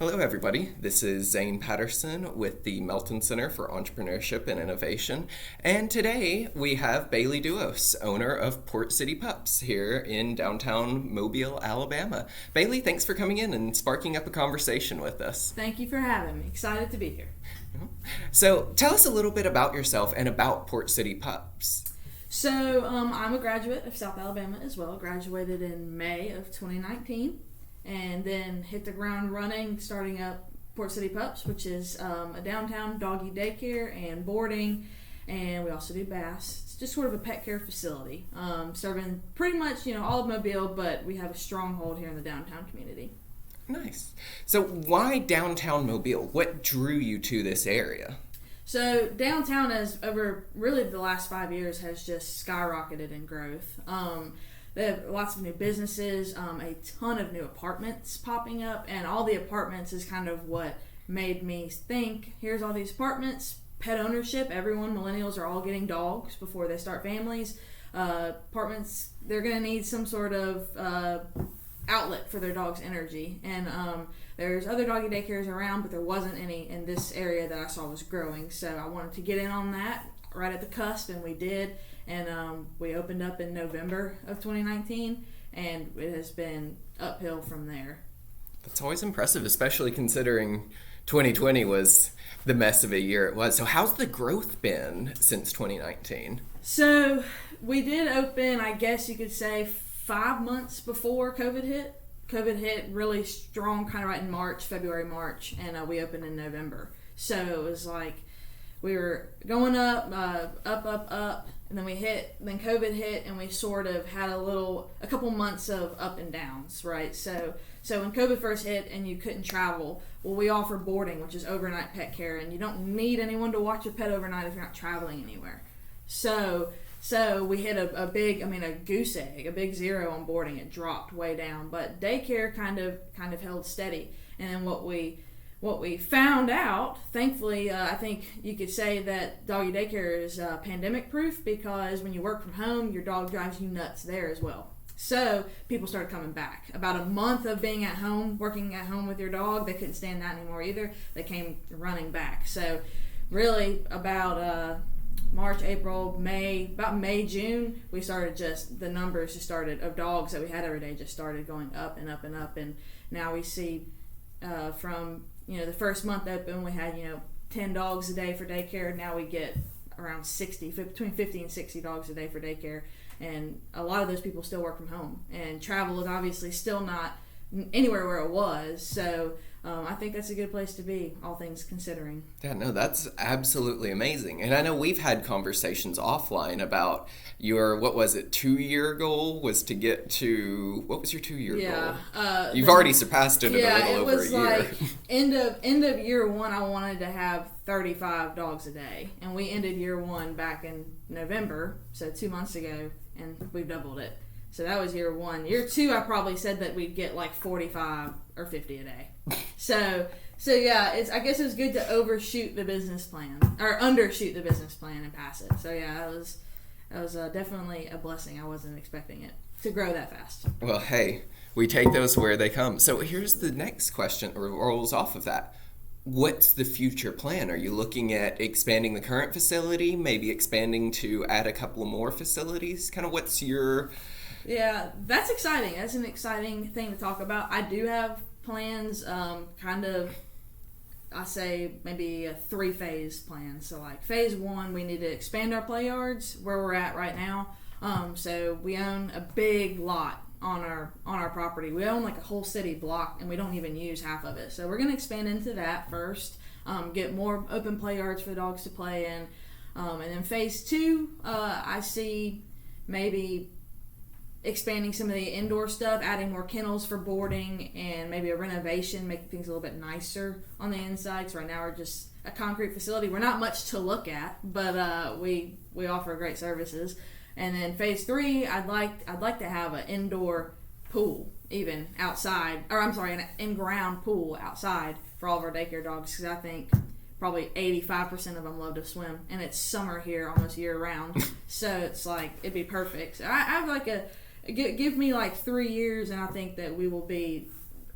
Hello, everybody. This is Zane Patterson with the Melton Center for Entrepreneurship and Innovation. And today we have Bailey Duos, owner of Port City Pups here in downtown Mobile, Alabama. Bailey, thanks for coming in and sparking up a conversation with us. Thank you for having me. Excited to be here. So tell us a little bit about yourself and about Port City Pups. So I'm a graduate of South Alabama as well. Graduated in May of 2019 and then hit the ground running starting up Port City Pups, which is a downtown doggy daycare and boarding, and we also do baths. It's just sort of a pet care facility, serving pretty much all of Mobile, but we have a stronghold here in the downtown community. Nice. So why downtown Mobile? What drew you to this area? So downtown, has over really the last 5 years, has just skyrocketed in growth. They have lots of new businesses, a ton of new apartments popping up, and all the apartments is kind of what made me think, here's all these apartments, pet ownership, millennials are all getting dogs before they start families. Apartments, they're going to need some sort of outlet for their dog's energy, and there's other doggy daycares around, but there wasn't any in this area that I saw was growing, so I wanted to get in on that right at the cusp, and we did. And we opened up in November of 2019, and it has been uphill from there. That's always impressive, especially considering 2020 was the mess of a year it was. So how's the growth been since 2019? So we did open, I guess you could say, 5 months before COVID hit. COVID hit really strong kind of right in February, March, and we opened in November. So it was like we were going up, up, and then then COVID hit, and we sort of had a couple months of up and downs, right? So when COVID first hit and you couldn't travel, well, we offer boarding, which is overnight pet care, and you don't need anyone to watch your pet overnight if you're not traveling anywhere. So we hit a goose egg, a big zero on boarding. It dropped way down, but daycare kind of held steady. And then what we found out, thankfully, I think you could say that doggy daycare is pandemic proof, because when you work from home, your dog drives you nuts there as well. So people started coming back. About a month of being at home, working at home with your dog, they couldn't stand that anymore either. They came running back. So really about March, April, May, about May, June, we started the numbers of dogs that we had every day just started going up and up and up. And now we see from the first month open, we had 10 dogs a day for daycare. Now we get around between 50 and 60 dogs a day for daycare. And a lot of those people still work from home. And travel is obviously still not anywhere where it was. So I think that's a good place to be, all things considering. Yeah, no, that's absolutely amazing. And I know we've had conversations offline about your, 2-year goal was to get to, what was your 2-year goal? You've already surpassed it in a little over a year. Yeah, it was like end of year one, I wanted to have 35 dogs a day. And we ended year one back in November, so 2 months ago, and we've doubled it. So that was year one. Year two, I probably said that we'd get like 45 or 50 a day. So yeah, I guess it was good to overshoot the business plan, or undershoot the business plan and pass it. So yeah, that was definitely a blessing. I wasn't expecting it to grow that fast. Well, hey, we take those where they come. So here's the next question, or rolls off of that. What's the future plan? Are you looking at expanding the current facility, maybe expanding to add a couple more facilities? Kind of what's your... Yeah, that's exciting. That's an exciting thing to talk about. I do have plans, I say maybe a 3-phase plan. So like phase one, we need to expand our play yards where we're at right now. So we own a big lot on our property. We own like a whole city block, and we don't even use half of it. So we're going to expand into that first, get more open play yards for the dogs to play in. And then phase two, I see maybe expanding some of the indoor stuff, adding more kennels for boarding, and maybe a renovation, making things a little bit nicer on the inside. Because right now we're just a concrete facility. We're not much to look at, but we offer great services. And then phase three, I'd like to have an indoor pool, even outside, an in-ground pool outside for all of our daycare dogs, because I think probably 85% of them love to swim, and it's summer here almost year round. So it's like it'd be perfect. So I have like give me like 3 years, and I think that we will be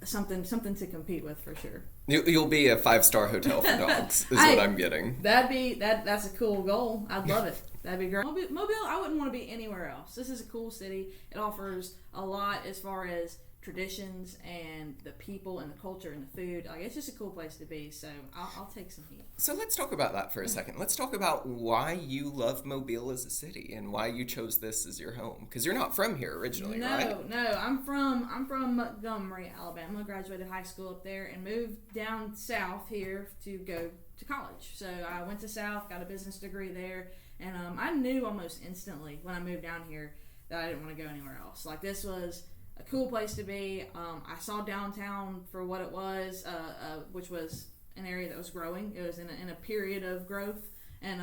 something to compete with for sure. You'll be a 5-star hotel for dogs, is what I'm getting. That's a cool goal. I'd love it. That'd be great. Mobile, I wouldn't want to be anywhere else. This is a cool city. It offers a lot as far as traditions and the people and the culture and the food. Like, it's just a cool place to be. So I'll take some heat. So let's talk about that for a second. Let's talk about why you love Mobile as a city and why you chose this as your home. Because you're not from here originally, right? No. I'm from Montgomery, Alabama. Graduated high school up there and moved down south here to go to college. So I went to South, got a business degree there, and I knew almost instantly when I moved down here that I didn't want to go anywhere else. Like, this was a cool place to be. I saw downtown for what it was, which was an area that was growing. It was in a period of growth and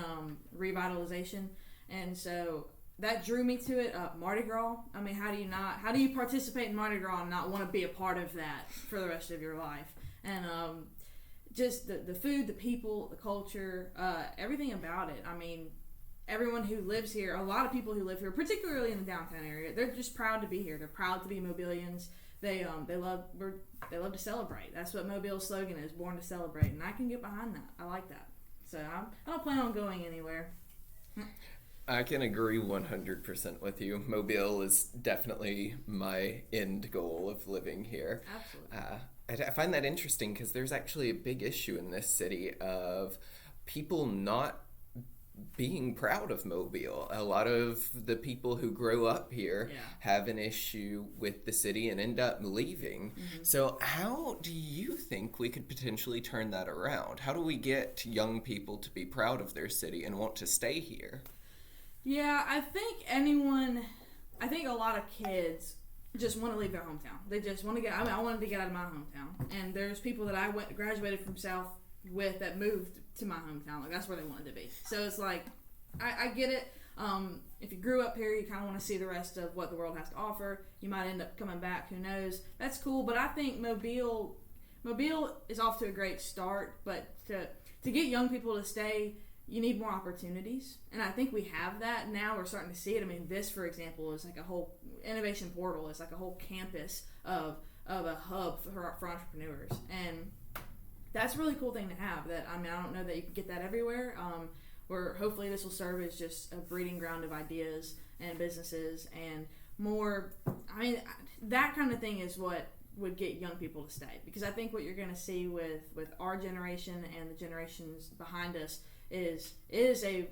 revitalization, and so that drew me to it. Mardi Gras. I mean, how do you participate in Mardi Gras and not want to be a part of that for the rest of your life? And just the food, the people, the culture, everything about it. I mean, everyone who lives here, a lot of people who live here, particularly in the downtown area, they're just proud to be here. They're proud to be Mobilians. They love to celebrate. That's what Mobile's slogan is: born to celebrate. And I can get behind that. I like that. So I don't plan on going anywhere. I can agree 100% with you. Mobile is definitely my end goal of living here. Absolutely. I find that interesting because there's actually a big issue in this city of people not being proud of Mobile. A lot of the people who grow up here have an issue with the city and end up leaving. Mm-hmm. So how do you think we could potentially turn that around? How do we get young people to be proud of their city and want to stay here? Yeah, I think a lot of kids just want to leave their hometown. They just want to I wanted to get out of my hometown. And there's people that I graduated from South with that moved to my hometown. Like, that's where they wanted to be. So it's like, I get it. If you grew up here, you kind of want to see the rest of what the world has to offer. You might end up coming back. Who knows? That's cool. But I think Mobile is off to a great start. But to get young people to stay, you need more opportunities. And I think we have that now. We're starting to see it. I mean, this, for example, is like a whole innovation portal. It's like a whole campus of a hub for entrepreneurs. And that's a really cool thing to have. That, I mean, I don't know that you can get that everywhere. Where hopefully this will serve as just a breeding ground of ideas and businesses and more. I mean, that kind of thing is what would get young people to stay. Because I think what you're going to see with our generation and the generations behind us is a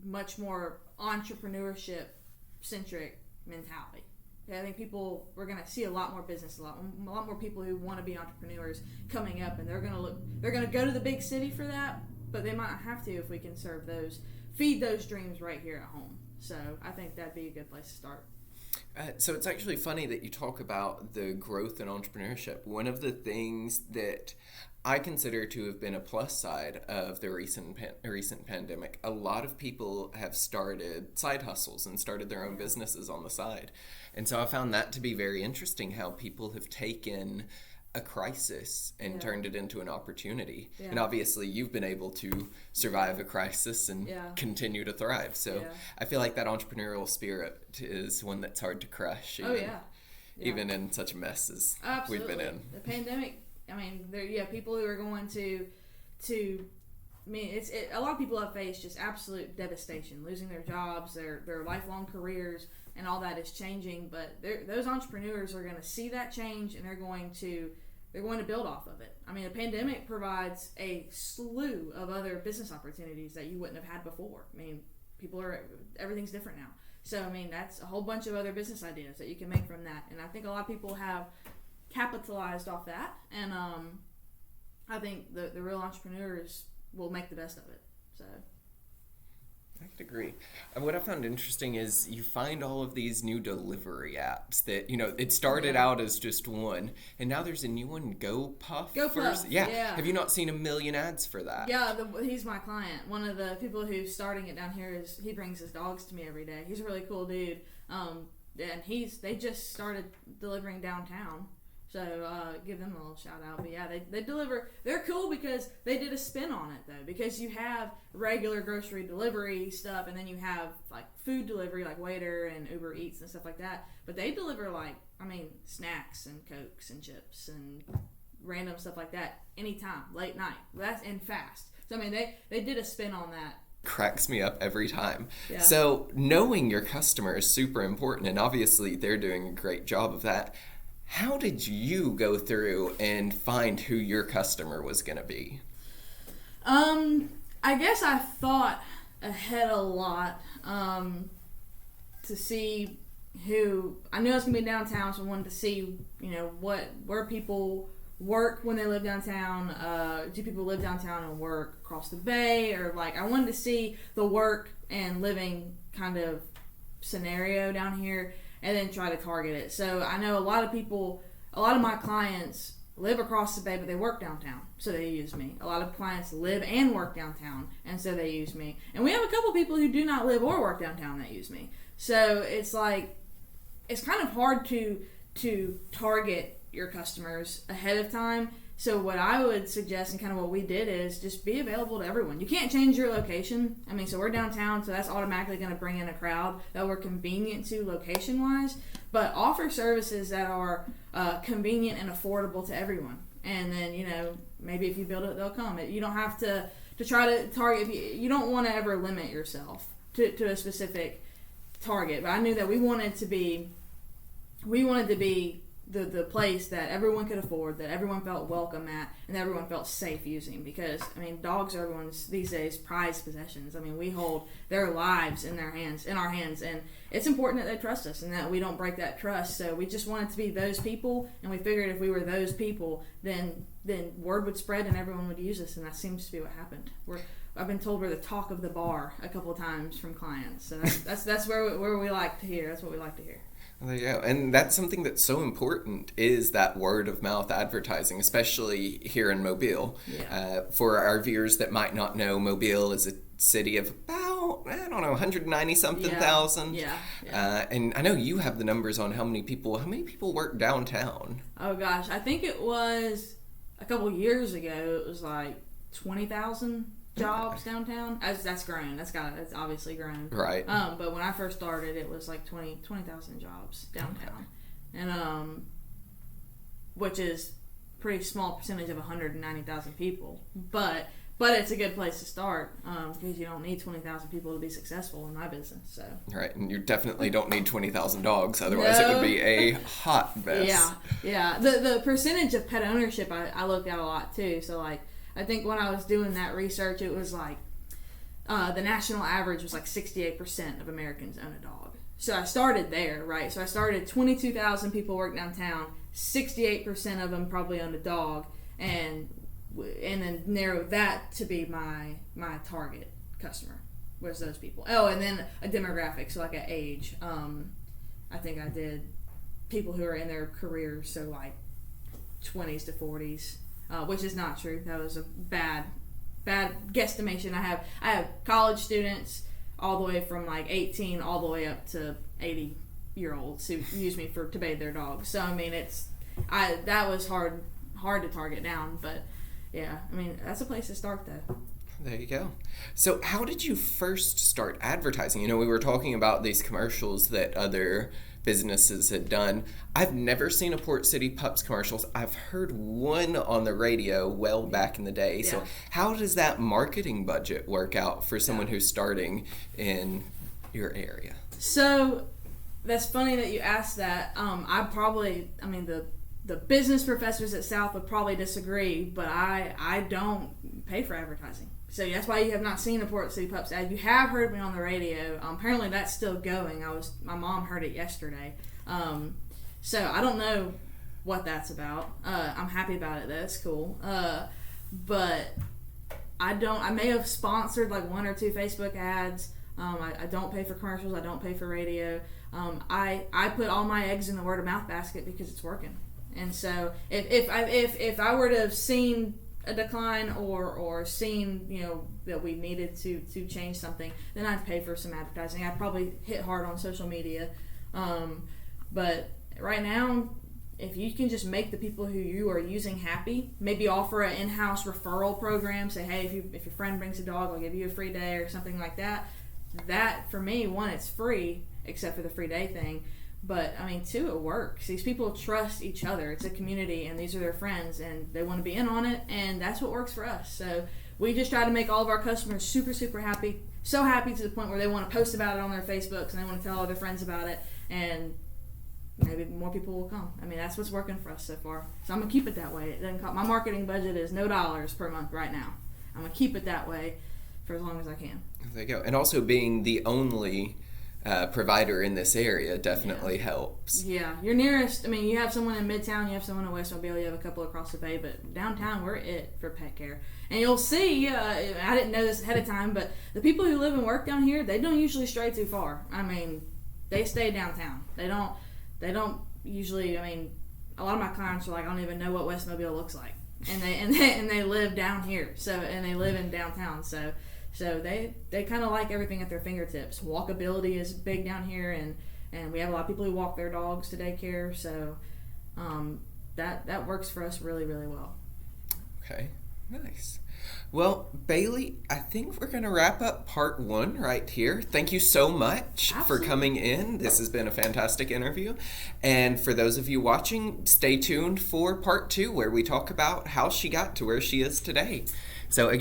much more entrepreneurship centric mentality. I think we're going to see a lot more business, a lot more people who want to be entrepreneurs coming up, and they're going to go to the big city for that, but they might not have to if we can feed those dreams right here at home. So I think that'd be a good place to start. So it's actually funny that you talk about the growth in entrepreneurship. One of the things that I consider to have been a plus side of the recent pandemic, a lot of people have started side hustles and started their own businesses on the side. And so I found that to be very interesting, how people have taken a crisis and turned it into an opportunity. And obviously you've been able to survive a crisis and continue to thrive. So I feel like that entrepreneurial spirit is one that's hard to crush. Even in such a mess as we've been in. The pandemic, I mean, people who are going to I mean, a lot of people have faced just absolute devastation, losing their jobs, their lifelong careers, and all that is changing. But those entrepreneurs are going to see that change, and they're going to build off of it. I mean, a pandemic provides a slew of other business opportunities that you wouldn't have had before. I mean, everything's different now. So, I mean, that's a whole bunch of other business ideas that you can make from that. And I think a lot of people have capitalized off that. And I think the real entrepreneurs will make the best of it. So I could agree. And what I found interesting is you find all of these new delivery apps that, it started out as just one, and now there's a new one, GoPuff. Yeah. Have you not seen a million ads for that? Yeah, he's my client. One of the people who's starting it down here he brings his dogs to me every day. He's a really cool dude. And they just started delivering downtown. So give them a little shout out. But yeah, they deliver. They're cool because they did a spin on it though. Because you have regular grocery delivery stuff, and then you have like food delivery, like Waiter and Uber Eats and stuff like that. But they deliver snacks and Cokes and chips and random stuff like that anytime, late night. That's and fast. So I mean, they did a spin on that. Cracks me up every time. Yeah. So knowing your customer is super important, and obviously they're doing a great job of that. How did you go through and find who your customer was going to be? I guess I thought ahead a lot to see who I knew I was going to be downtown, so I wanted to see, where people work when they live downtown. Do people live downtown and work across the bay, or I wanted to see the work and living kind of scenario down here, and then try to target it. So I know a lot of my clients live across the bay, but they work downtown, so they use me. A lot of clients live and work downtown, and so they use me. And we have a couple people who do not live or work downtown that use me. So it's kind of hard to target your customers ahead of time. So what I would suggest, and kind of what we did, is just be available to everyone. You can't change your location. So we're downtown, so that's automatically going to bring in a crowd that we're convenient to location-wise, but offer services that are convenient and affordable to everyone. And then, maybe if you build it, they'll come. You don't have to try to target. You don't want to ever limit yourself to a specific target. But I knew that we wanted to be the place that everyone could afford, that everyone felt welcome at, and that everyone felt safe using. Because dogs are everyone's these days prized possessions. We hold their lives in our hands, and it's important that they trust us and that we don't break that trust. So we just wanted to be those people, and we figured if we were those people, then word would spread and everyone would use us, and that seems to be what happened. I've been told we're the talk of the bar a couple of times from clients. So that's where we like to hear. That's what we like to hear. There you go. And that's something that's so important, is that word of mouth advertising, especially here in Mobile. Yeah. For our viewers that might not know, Mobile is a city of about, 190-something thousand. Yeah. And I know you have the numbers on how many people work downtown. Oh gosh, I think it was a couple years ago. It was 20,000 jobs downtown. That's grown. That's obviously grown. Right. But when I first started, it was 20,000 jobs downtown, and which is pretty small percentage of 190,000 people. But it's a good place to start because you don't need 20,000 people to be successful in my business. So. Right, and you definitely don't need 20,000 dogs. Otherwise, It would be a hot mess. Yeah. The percentage of pet ownership I looked at a lot too. So I think when I was doing that research, it was the national average was 68% of Americans own a dog. So I started there, right? So I started 22,000 people work downtown, 68% of them probably own a dog, and then narrowed that to be my target customer, was those people. Oh, and then a demographic, so an age. I think I did people who are in their careers, so 20s to 40s. Which is not true. That was a bad guesstimation. I have college students all the way from 18 all the way up to 80-year-olds who use me to bathe their dogs. So that was hard to target down, but yeah, that's a place to start though. There you go. So how did you first start advertising? We were talking about these commercials that other businesses had done. I've never seen a Port City Pups commercials. I've heard one on the radio well back in the day. Yeah. So how does that marketing budget work out for someone who's starting in your area? So that's funny that you asked that. The business professors at South would probably disagree, but I don't pay for advertising. So that's why you have not seen a Port City Pups ad. You have heard me on the radio. Apparently that's still going. My mom heard it yesterday. So I don't know what that's about. I'm happy about it. That's cool. But I may have sponsored one or two Facebook ads. I don't pay for commercials. I don't pay for radio. I put all my eggs in the word of mouth basket because it's working. And so if I were to have seen a decline or seen that we needed to change something, then I'd pay for some advertising. I'd probably hit hard on social media, but right now if you can just make the people who you are using happy, maybe offer an in-house referral program, say, hey, if your friend brings a dog, I'll give you a free day or something like that. That, for me, one, it's free, except for the free day thing. But, I mean, two, it works. These people trust each other. It's a community, and these are their friends, and they want to be in on it, and that's what works for us. So we just try to make all of our customers super, super happy. So happy to the point where they want to post about it on their Facebooks, and they want to tell all their friends about it, and maybe more people will come. I mean, that's what's working for us so far. So I'm going to keep it that way. It doesn't cost, my marketing budget is no dollars per month right now. I'm going to keep it that way for as long as I can. There you go. And also being the only provider in this area definitely helps. Yeah. Your nearest, I mean, you have someone in Midtown, you have someone in Westmobile, you have a couple across the bay, but downtown, we're it for pet care. And you'll see, I didn't know this ahead of time, but the people who live and work down here, they don't usually stray too far. I mean, they stay downtown. They don't usually, I mean, a lot of my clients are like, I don't even know what Westmobile looks like. And they live down here. So, and they live in downtown. So they kind of like everything at their fingertips. Walkability is big down here, and we have a lot of people who walk their dogs to daycare. So that works for us really, really well. Okay, nice. Well, Bailey, I think we're going to wrap up part 1 right here. Thank you so much for coming in. This has been a fantastic interview. And for those of you watching, stay tuned for part 2, where we talk about how she got to where she is today. So again,